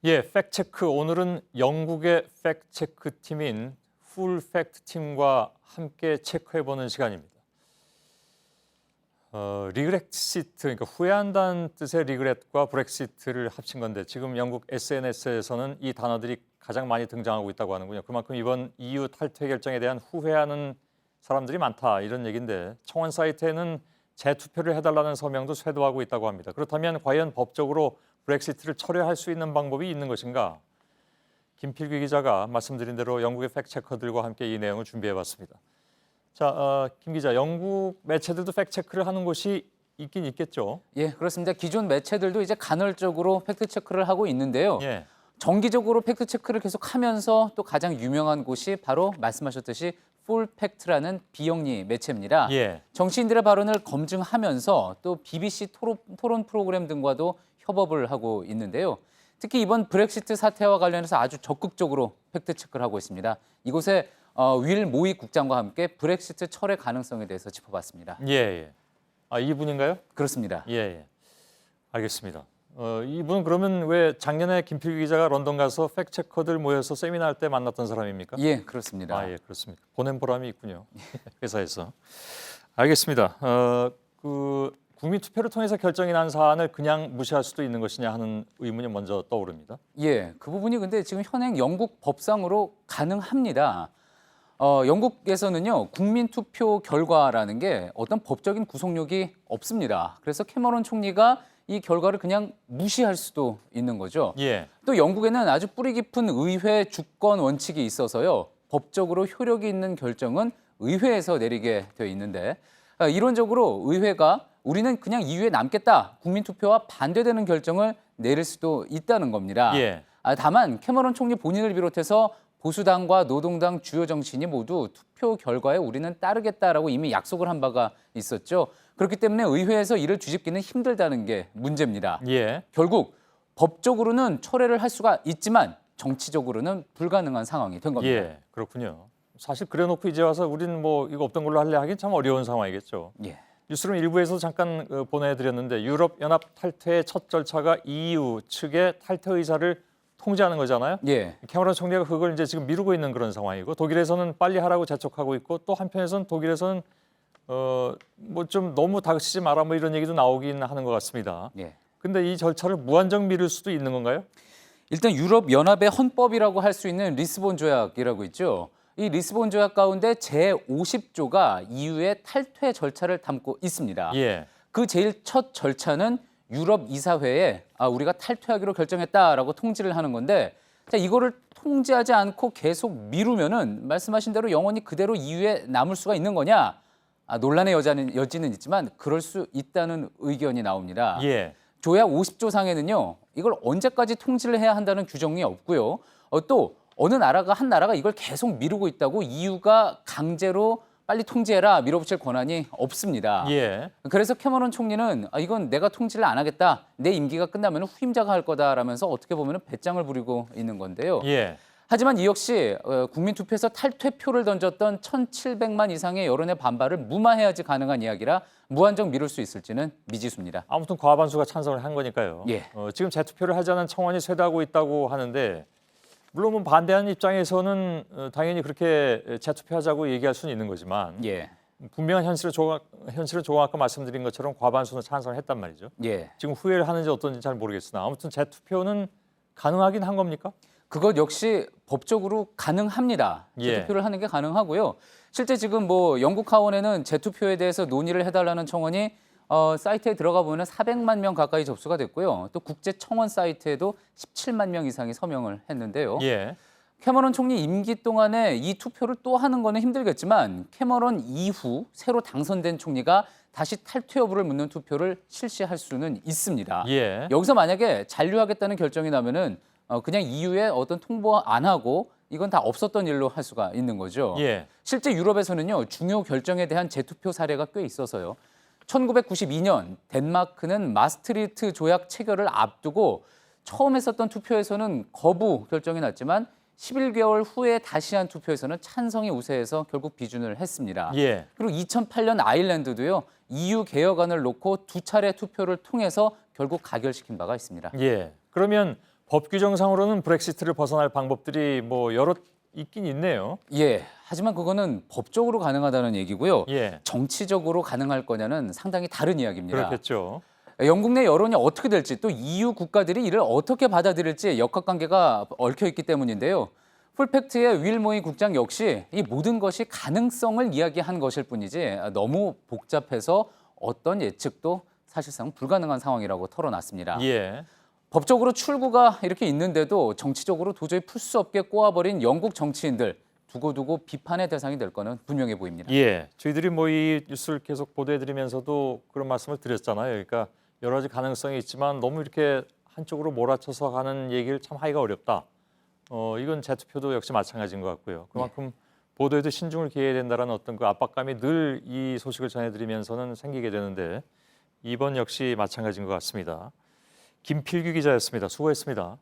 예, 팩트체크. 오늘은 영국의 팩트체크 팀인 풀팩트 팀과 함께 체크해보는 시간입니다. 리그렉시트, 그러니까 후회한다는 뜻의 리그렛과 브렉시트를 합친 건데 지금 영국 SNS에서는 이 단어들이 가장 많이 등장하고 있다고 하는군요. 그만큼 이번 EU 탈퇴 결정에 대한 후회하는 사람들이 많다 이런 얘기인데 청원 사이트에는 재투표를 해달라는 서명도 쇄도하고 있다고 합니다. 그렇다면 과연 법적으로 브렉시트를 철회할 수 있는 방법이 있는 것인가? 김필규 기자가 말씀드린 대로 영국의 팩트체커들과 함께 이 내용을 준비해봤습니다. 자, 김 기자, 영국 매체들도 팩트체크를 하는 곳이 있긴 있겠죠? 예, 그렇습니다. 기존 매체들도 이제 간헐적으로 팩트체크를 하고 있는데요. 예. 정기적으로 팩트체크를 계속하면서 또 가장 유명한 곳이 바로 말씀하셨듯이 풀팩트라는 비영리 매체입니다. 예. 정치인들의 발언을 검증하면서 또 BBC 토론 프로그램 등과도 협업을 하고 있는데요. 특히 이번 브렉시트 사태와 관련해서 아주 적극적으로 팩트체크를 하고 있습니다. 이곳에 윌 모이 국장과 함께 브렉시트 철회 가능성에 대해서 짚어봤습니다. 예, 예. 아, 이분인가요? 그렇습니다. 예, 예. 알겠습니다. 이분은 그러면 왜 작년에 김필규 기자가 런던 가서 팩트체커들 모여서 세미나 할 때 만났던 사람입니까? 예, 그렇습니다. 아, 예, 그렇습니까. 보낸 보람이 있군요. 회사에서. 알겠습니다. 국민 투표를 통해서 결정이 난 사안을 그냥 무시할 수도 있는 것이냐 하는 의문이 먼저 떠오릅니다. 예, 그 부분이 근데 지금 현행 영국 법상으로 가능합니다. 영국에서는요, 국민투표 결과라는 게 어떤 법적인 구속력이 없습니다. 그래서 캐머런 총리가 이 결과를 그냥 무시할 수도 있는 거죠. 예. 또 영국에는 아주 뿌리 깊은 의회 주권 원칙이 있어서요, 법적으로 효력이 있는 결정은 의회에서 내리게 되어 있는데 이론적으로 의회가 우리는 그냥 EU에 남겠다, 국민투표와 반대되는 결정을 내릴 수도 있다는 겁니다. 예. 다만 캐머런 총리 본인을 비롯해서 보수당과 노동당 주요 정치인이 모두 투표 결과에 우리는 따르겠다라고 이미 약속을 한 바가 있었죠. 그렇기 때문에 의회에서 이를 뒤집기는 힘들다는 게 문제입니다. 예. 결국 법적으로는 철회를 할 수가 있지만 정치적으로는 불가능한 상황이 된 겁니다. 예, 그렇군요. 사실 그래놓고 이제 와서 우리는 뭐 이거 없던 걸로 할래 하긴 참 어려운 상황이겠죠. 예. 뉴스룸 일부에서 잠깐 보내드렸는데 유럽 연합 탈퇴의 첫 절차가 EU 측의 탈퇴 의사를 통지하는 거잖아요. 예. 캐머런 총리가 그걸 이제 지금 미루고 있는 그런 상황이고 독일에서는 빨리 하라고 재촉하고 있고 또 한편에서는 독일에서는 뭐 좀 너무 다그치지 마라 뭐 이런 얘기도 나오긴 하는 것 같습니다. 예. 근데 이 절차를 무한정 미룰 수도 있는 건가요? 일단 유럽 연합의 헌법이라고 할 수 있는 리스본 조약이라고 있죠. 이 리스본 조약 가운데 제50조가 EU의 탈퇴 절차를 담고 있습니다. 예. 그 제일 첫 절차는 유럽 이사회에 우리가 탈퇴하기로 결정했다라고 통지를 하는 건데, 자, 이거를 통지하지 않고 계속 미루면은 말씀하신 대로 영원히 그대로 EU에 남을 수가 있는 거냐? 논란의 여지는 있지만 그럴 수 있다는 의견이 나옵니다. 예. 조약 50조 상에는요, 이걸 언제까지 통지를 해야 한다는 규정이 없고요. 또 어느 나라가 한 나라가 이걸 계속 미루고 있다고 EU가 강제로 빨리 통지해라 밀어붙일 권한이 없습니다. 예. 그래서 캐머런 총리는 이건 내가 통지를 안 하겠다, 내 임기가 끝나면 후임자가 할 거다라면서 어떻게 보면 배짱을 부리고 있는 건데요. 예. 하지만 이 역시 국민투표에서 탈퇴표를 던졌던 1,700만 이상의 여론의 반발을 무마해야지 가능한 이야기라 무한정 미룰 수 있을지는 미지수입니다. 아무튼 과반수가 찬성을 한 거니까요. 예. 지금 재투표를 하자는 청원이 쇄도하고 있다고 하는데 물론 뭐 반대하는 입장에서는 당연히 그렇게 재투표하자고 얘기할 수는 있는 거지만 예. 분명한 현실을 조금 아까 말씀드린 것처럼 과반수는 찬성을 했단 말이죠. 예. 지금 후회를 하는지 어떤지 잘 모르겠으나 아무튼 재투표는 가능하긴 한 겁니까? 그것 역시 법적으로 가능합니다. 예. 재투표를 하는 게 가능하고요. 실제 지금 뭐 영국 하원에는 재투표에 대해서 논의를 해달라는 청원이 사이트에 들어가 보면 400만 명 가까이 접수가 됐고요. 또 국제 청원 사이트에도 17만 명 이상이 서명을 했는데요. 예. 캐머런 총리 임기 동안에 이 투표를 또 하는 거는 힘들겠지만 캐머런 이후 새로 당선된 총리가 다시 탈퇴 여부를 묻는 투표를 실시할 수는 있습니다. 예. 여기서 만약에 잔류하겠다는 결정이 나면은 그냥 EU에 어떤 통보 안 하고 이건 다 없었던 일로 할 수가 있는 거죠. 예. 실제 유럽에서는요, 중요 결정에 대한 재투표 사례가 꽤 있어서요. 1992년 덴마크는 마스트리트 조약 체결을 앞두고 처음 했었던 투표에서는 거부 결정이 났지만 11개월 후에 다시 한 투표에서는 찬성이 우세해서 결국 비준을 했습니다. 예. 그리고 2008년 아일랜드도요, EU 개혁안을 놓고 두 차례 투표를 통해서 결국 가결시킨 바가 있습니다. 예. 그러면 법 규정상으로는 브렉시트를 벗어날 방법들이 뭐 여러 있긴 있네요. 예. 하지만 그거는 법적으로 가능하다는 얘기고요. 예, 정치적으로 가능할 거냐는 상당히 다른 이야기입니다. 그렇겠죠. 영국 내 여론이 어떻게 될지 또 EU 국가들이 이를 어떻게 받아들일지 역학관계가 얽혀 있기 때문인데요. 풀팩트의 윌 모이 국장 역시 이 모든 것이 가능성을 이야기한 것일 뿐이지 너무 복잡해서 어떤 예측도 사실상 불가능한 상황이라고 털어놨습니다. 예, 법적으로 출구가 이렇게 있는데도 정치적으로 도저히 풀 수 없게 꼬아버린 영국 정치인들 두고두고 비판의 대상이 될 거는 분명해 보입니다. 예. 저희들이 뭐 이 뉴스를 계속 보도해드리면서도 그런 말씀을 드렸잖아요. 그러니까 여러 가지 가능성이 있지만 너무 이렇게 한쪽으로 몰아쳐서 가는 얘기를 참 하기가 어렵다. 이건 재투표도 역시 마찬가지인 것 같고요. 그만큼 보도에도 신중을 기해야 된다는 어떤 그 압박감이 늘 이 소식을 전해드리면서는 생기게 되는데 이번 역시 마찬가지인 것 같습니다. 김필규 기자였습니다. 수고했습니다.